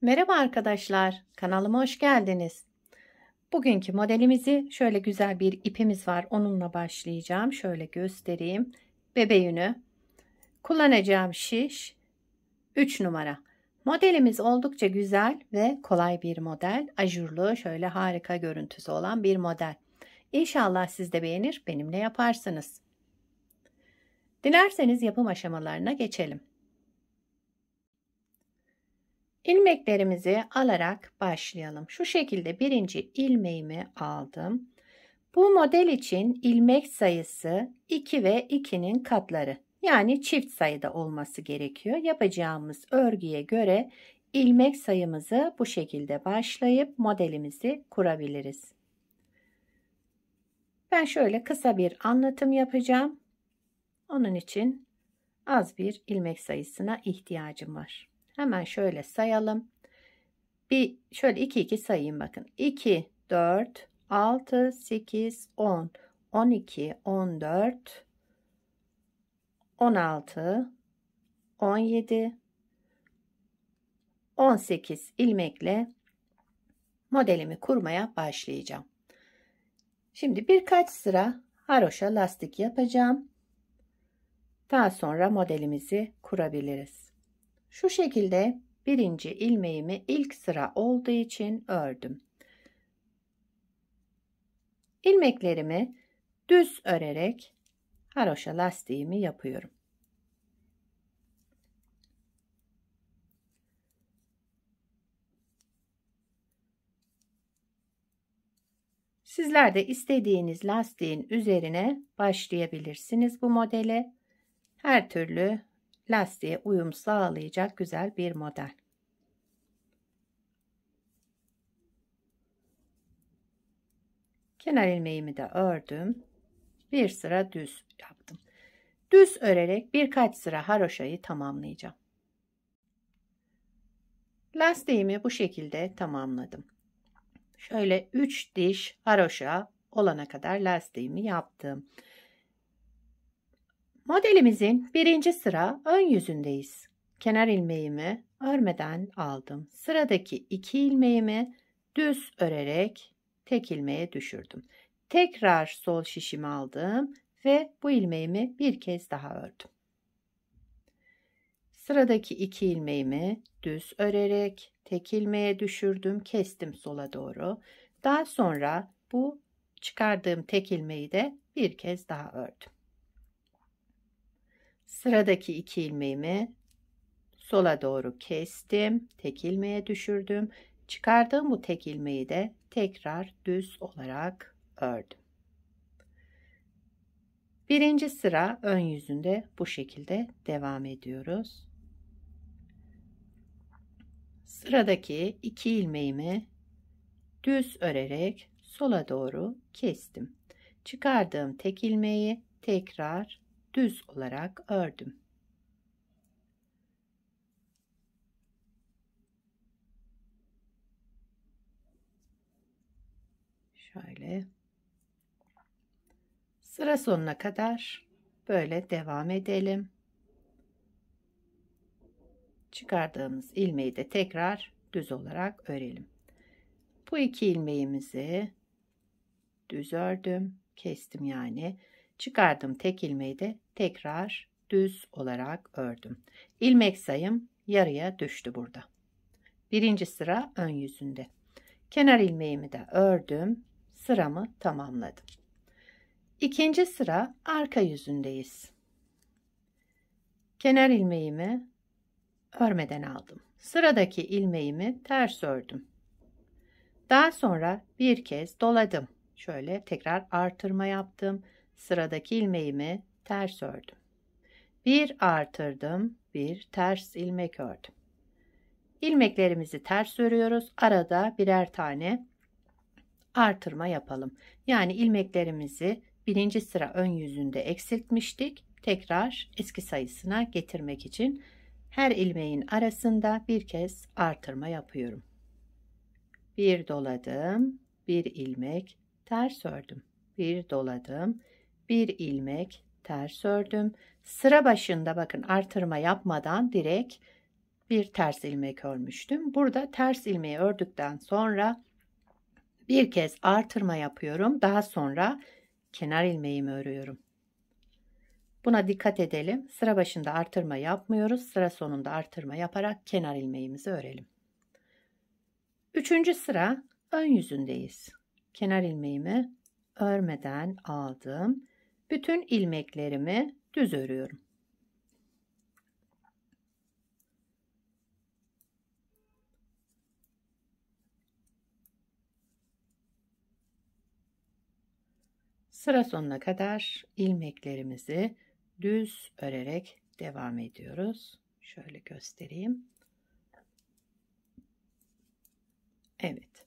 Merhaba arkadaşlar, kanalıma hoş geldiniz. Bugünkü modelimizi şöyle güzel bir ipimiz var, onunla başlayacağım. Şöyle göstereyim. Bebe yünü. Kullanacağım şiş 3 numara. Modelimiz oldukça güzel ve kolay bir model. Ajurlu, şöyle harika görüntüsü olan bir model. İnşallah siz de beğenir, benimle yaparsınız. Dilerseniz yapım aşamalarına geçelim. İlmeklerimizi alarak başlayalım. Şu şekilde birinci ilmeğimi aldım. Bu model için ilmek sayısı 2 ve 2'nin katları. Yani çift sayıda olması gerekiyor. Yapacağımız örgüye göre ilmek sayımızı bu şekilde başlayıp modelimizi kurabiliriz. Ben şöyle kısa bir anlatım yapacağım. Onun için az bir ilmek sayısına ihtiyacım var. Hemen şöyle sayalım. Şöyle 2 sayayım bakın. 2, 4, 6, 8, 10, 12, 14, 16, 17, 18 ilmekle modelimi kurmaya başlayacağım. Şimdi birkaç sıra haroşa lastik yapacağım. Daha sonra modelimizi kurabiliriz. Şu şekilde birinci ilmeğimi ilk sıra olduğu için ördüm. İlmeklerimi düz örerek haroşa lastiğimi yapıyorum. Sizler de istediğiniz lastiğin üzerine başlayabilirsiniz bu modele. Her türlü lastiğe uyum sağlayacak güzel bir model. Kenar ilmeğimi de ördüm. Bir sıra düz yaptım. Düz örerek birkaç sıra haroşayı tamamlayacağım. Lastiğimi bu şekilde tamamladım. Şöyle 3 diş haroşa olana kadar lastiğimi yaptım. Modelimizin birinci sıra ön yüzündeyiz. Kenar ilmeğimi örmeden aldım. Sıradaki 2 ilmeğimi düz örerek tek ilmeğe düşürdüm. Tekrar sol şişimi aldım ve bu ilmeğimi bir kez daha ördüm. Sıradaki 2 ilmeğimi düz örerek tek ilmeğe düşürdüm, kestim sola doğru. Daha sonra bu çıkardığım tek ilmeği de bir kez daha ördüm. Sıradaki 2 ilmeğimi sola doğru kestim, tek ilmeğe düşürdüm. Çıkardığım bu tek ilmeği de tekrar düz olarak ördüm. Birinci sıra ön yüzünde bu şekilde devam ediyoruz. Sıradaki 2 ilmeğimi düz örerek sola doğru kestim. Çıkardığım tek ilmeği tekrar düz olarak ördüm. Şöyle sıra sonuna kadar böyle devam edelim. Çıkardığımız ilmeği de tekrar düz olarak örelim. Bu 2 ilmeğimizi düz ördüm, kestim yani. Çıkardım tek ilmeği de tekrar düz olarak ördüm. İlmek sayım yarıya düştü burada. Birinci sıra ön yüzünde. Kenar ilmeğimi de ördüm. Sıramı tamamladım. İkinci sıra arka yüzündeyiz. Kenar ilmeğimi örmeden aldım. Sıradaki ilmeğimi ters ördüm. Daha sonra bir kez doladım. Şöyle tekrar artırma yaptım. Sıradaki ilmeğimi ters ördüm. Bir artırdım, bir ters ilmek ördüm. İlmeklerimizi ters örüyoruz. Arada birer tane artırma yapalım. Yani ilmeklerimizi birinci sıra ön yüzünde eksiltmiştik. Tekrar eski sayısına getirmek için her ilmeğin arasında bir kez artırma yapıyorum. Bir doladım, bir ilmek ters ördüm. Bir doladım, bir ilmek ters ördüm. Sıra başında bakın artırma yapmadan direkt bir ters ilmek örmüştüm. Burada ters ilmeği ördükten sonra bir kez artırma yapıyorum. Daha sonra kenar ilmeğimi örüyorum. Buna dikkat edelim. Sıra başında artırma yapmıyoruz. Sıra sonunda artırma yaparak kenar ilmeğimizi örelim. 3. sıra ön yüzündeyiz. Kenar ilmeğimi örmeden aldım. Bütün ilmeklerimi düz örüyorum. Sıra sonuna kadar ilmeklerimizi düz örerek devam ediyoruz. Şöyle göstereyim. Evet.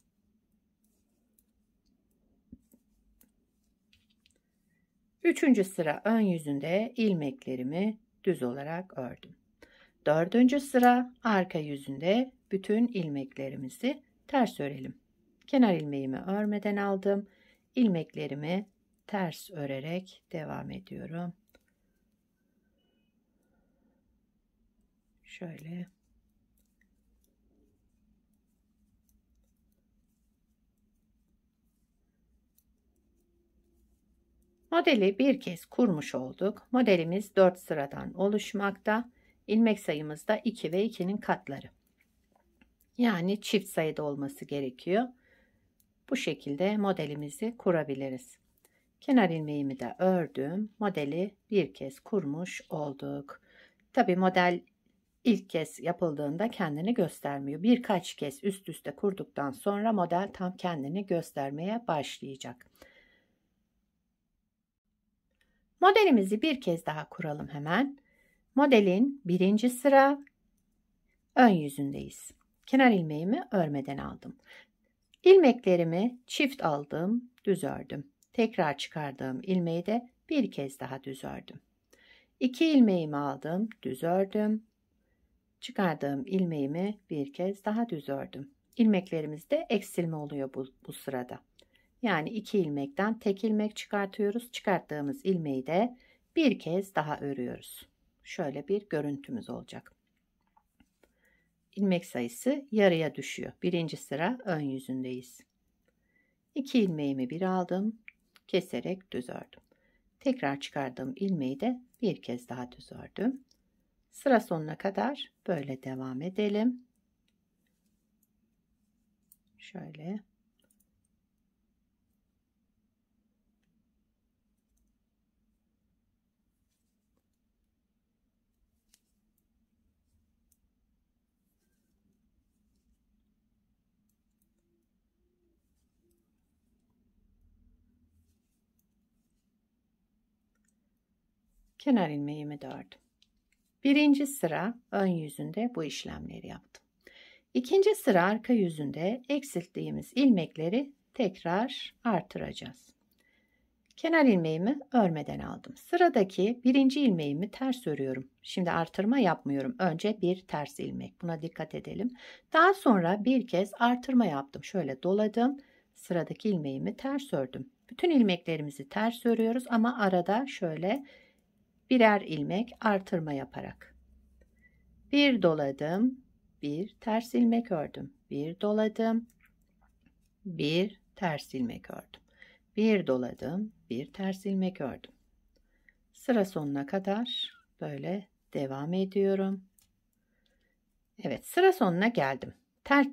Üçüncü sıra ön yüzünde ilmeklerimi düz olarak ördüm. 4. sıra arka yüzünde bütün ilmeklerimizi ters örelim. Kenar ilmeğimi örmeden aldım. İlmeklerimi ters örerek devam ediyorum. Şöyle. Modeli bir kez kurmuş olduk. Modelimiz 4 sıradan oluşmakta. İlmek sayımız da 2 ve 2'nin katları. Yani çift sayıda olması gerekiyor. Bu şekilde modelimizi kurabiliriz. Kenar ilmeğimi de ördüm. Modeli bir kez kurmuş olduk. Tabi model ilk kez yapıldığında kendini göstermiyor. Birkaç kez üst üste kurduktan sonra model tam kendini göstermeye başlayacak. Modelimizi bir kez daha kuralım hemen. Modelin 1. sıra ön yüzündeyiz. Kenar ilmeğimi örmeden aldım. İlmeklerimi çift aldım, düz ördüm. Tekrar çıkardığım ilmeği de bir kez daha düz ördüm. 2 ilmeğimi aldım, düz ördüm. Çıkardığım ilmeğimi bir kez daha düz ördüm. İlmeklerimizde eksilme oluyor bu sırada. Yani 2 ilmekten tek ilmek çıkartıyoruz. Çıkarttığımız ilmeği de bir kez daha örüyoruz. Şöyle bir görüntümüz olacak. İlmek sayısı yarıya düşüyor. 1. sıra ön yüzündeyiz. 2 ilmeğimi bir aldım. Keserek düz ördüm. Tekrar çıkardığım ilmeği de bir kez daha düz ördüm. Sıra sonuna kadar böyle devam edelim. Şöyle. Kenar ilmeğimi de ördüm. 1. sıra ön yüzünde bu işlemleri yaptım. 2. sıra arka yüzünde eksilttiğimiz ilmekleri tekrar artıracağız. Kenar ilmeğimi örmeden aldım. Sıradaki 1. ilmeğimi ters örüyorum. Şimdi artırma yapmıyorum. Önce bir ters ilmek. Buna dikkat edelim. Daha sonra bir kez artırma yaptım. Şöyle doladım. Sıradaki ilmeğimi ters ördüm. Bütün ilmeklerimizi ters örüyoruz ama arada şöyle birer ilmek artırma yaparak. Bir doladım, bir ters ilmek ördüm. Bir doladım, bir ters ilmek ördüm. Bir doladım, bir ters ilmek ördüm. Sıra sonuna kadar böyle devam ediyorum. Evet, sıra sonuna geldim.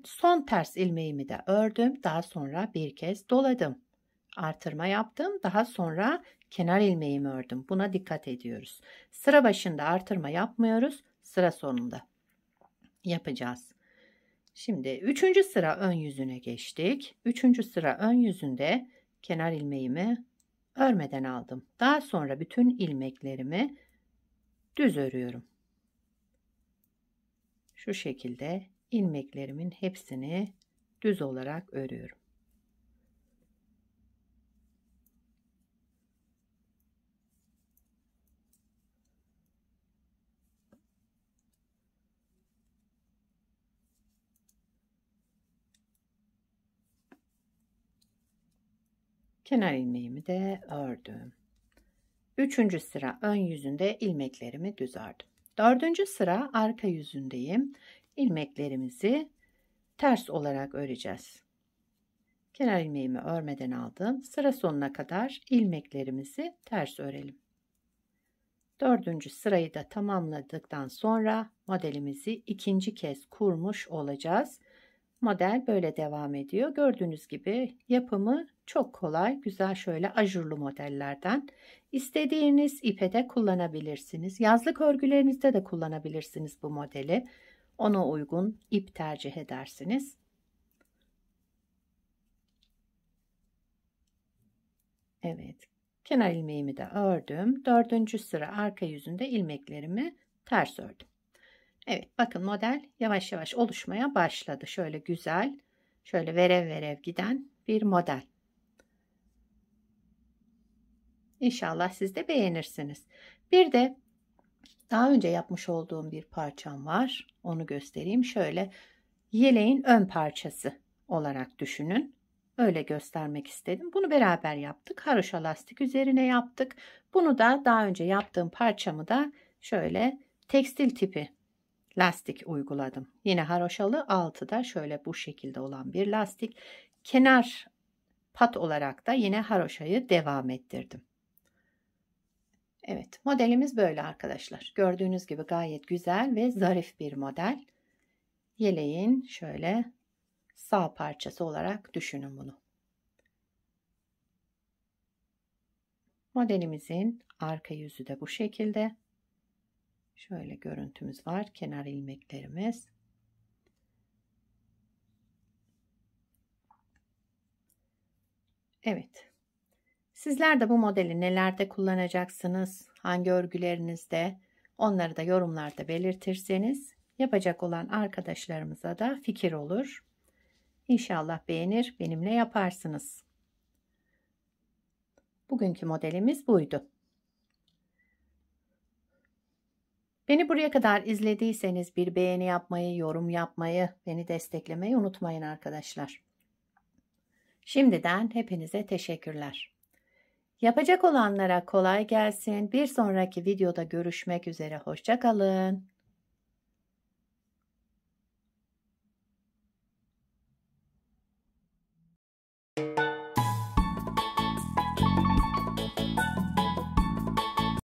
Son ters ilmeğimi de ördüm. Daha sonra bir kez doladım. Artırma yaptım. Daha sonra kenar ilmeğimi ördüm. Buna dikkat ediyoruz. Sıra başında artırma yapmıyoruz. Sıra sonunda yapacağız. Şimdi 3. sıra ön yüzüne geçtik. 3. sıra ön yüzünde kenar ilmeğimi örmeden aldım. Daha sonra bütün ilmeklerimi düz örüyorum. Şu şekilde ilmeklerimin hepsini düz olarak örüyorum. Kenar ilmeğimi de ördüm. 3. sıra ön yüzünde ilmeklerimi düz ördüm. 4. sıra arka yüzündeyim. ilmeklerimizi ters olarak öreceğiz. Kenar ilmeğimi örmeden aldım. Sıra sonuna kadar ilmeklerimizi ters örelim. 4. sırayı da tamamladıktan sonra modelimizi ikinci kez kurmuş olacağız. Model böyle devam ediyor. Gördüğünüz gibi yapımı çok kolay, güzel, şöyle ajurlu modellerden. İstediğiniz ipe de kullanabilirsiniz. Yazlık örgülerinizde de kullanabilirsiniz bu modeli. Ona uygun ip tercih edersiniz. Evet. Kenar ilmeğimi de ördüm. 4. sıra arka yüzünde ilmeklerimi ters ördüm. Evet, bakın model yavaş yavaş oluşmaya başladı. Şöyle güzel, şöyle verev verev giden bir model. İnşallah siz de beğenirsiniz. Bir de daha önce yapmış olduğum bir parçam var. Onu göstereyim. Şöyle yeleğin ön parçası olarak düşünün. Öyle göstermek istedim. Bunu beraber yaptık. Haroşa lastik üzerine yaptık. Bunu da daha önce yaptığım parçamı da şöyle tekstil tipi lastik uyguladım. Yine haroşalı, altı da şöyle bu şekilde olan bir lastik. Kenar pat olarak da yine haroşayı devam ettirdim. Evet, modelimiz böyle arkadaşlar. Gördüğünüz gibi gayet güzel ve zarif bir model. Yeleğin şöyle sağ parçası olarak düşünün bunu. Modelimizin arka yüzü de bu şekilde. Şöyle görüntümüz var. Kenar ilmeklerimiz. Evet. Sizler de bu modeli nelerde kullanacaksınız? Hangi örgülerinizde? Onları da yorumlarda belirtirseniz yapacak olan arkadaşlarımıza da fikir olur. İnşallah beğenir, benimle yaparsınız. Bugünkü modelimiz buydu. Beni buraya kadar izlediyseniz bir beğeni yapmayı, yorum yapmayı, beni desteklemeyi unutmayın arkadaşlar. Şimdiden hepinize teşekkürler. Yapacak olanlara kolay gelsin. Bir sonraki videoda görüşmek üzere. Hoşça kalın.